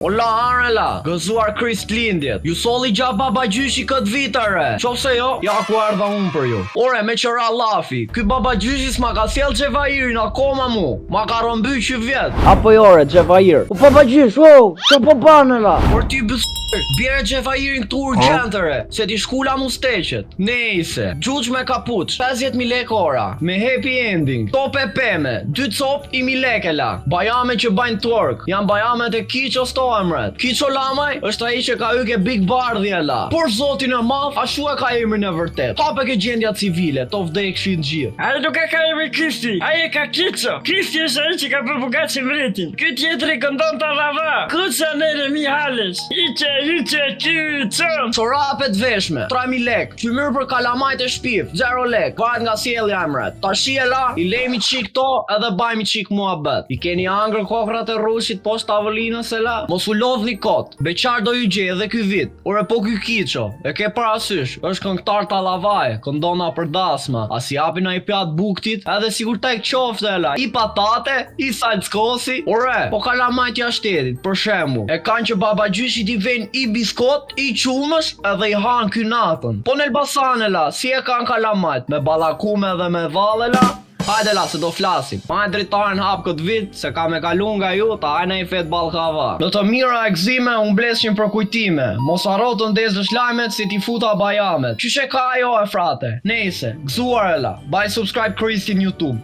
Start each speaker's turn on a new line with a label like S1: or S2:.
S1: Ola arela, gëzuar Krist lindjet. Ju solli gjatë baba gjyshi këtë vitare. Qofse jo, ja ku ardha unë për ju. Ore, me qëra lafi, ky baba gjyshi s'ma ka sjell Xhevairin akoma mu. Ma ka rëmby që vjet.
S2: Apo jore, Xhevair. O baba gjysh, wow, që po banela?
S1: Por ti bjerë Xhevairin këtu urgjentëre, se ti shkula mu steqet. Nejse, gjuq me kapuç, 50.000 lek ora, me happy ending, top e peme, 2 cop i 1.000 lek e la. Bajame që bajnë twerk, janë bajamet e Kiqo sto emret. Kiqo Lamaj është ai që ka hyke Big Bardhi e la. Por zotin e madh, ashtu e ka emrin e vërtet. Hape ke gjendja civile, to vdekshin gjithë.
S3: Ai nuk e ka emrin Kristi, ai e ka Kiqo. Kristi është ai që ka përbugaçi mretin. Ky tjetri këndon ta rava. Kuça nere mi halesh. Iqe Kiqo.
S1: Çorapet veshme, 3.000 lek. Qymyr për kalamajt e shpift, 0 lek. Varet nga sjellja emret. Tashi e la, i lejmi qik to edhe bajmi qik muhabet. I keni angrë kokrat e rrushit poshtë tavolinës e la? Mos u lodhni kot. Beqar do ju gjej edhe ky vit. Ore po ky Kiqo, e ke parasysh, është këngëtar tallavaje, këndona për dasma. As i japin ai pjat buktit, edhe sikur tek qofte e la. I patate, i salcosi. Ore, po kalamajt ja shtetit, për shembull, e kanë që baba gjyshi t'i ven i biskot, i qumësh edhe i han ky natën. Po në Elbasan e la, si e kanë kalamajt, me ballakume dhe me valle la? Hajde la, se do flasim. Hajde dritaren hap këtë vit, se ka me kalu nga ju, ta hajna i fet balkava. Në të mira e gzime, unë blesqin për kujtime. Mos harro të ndezësh lajmet si ti futa bajamet. Qyshe ka ajo e frate? Nejse, gëzuar e la. Baj subscribe Kristin YouTube.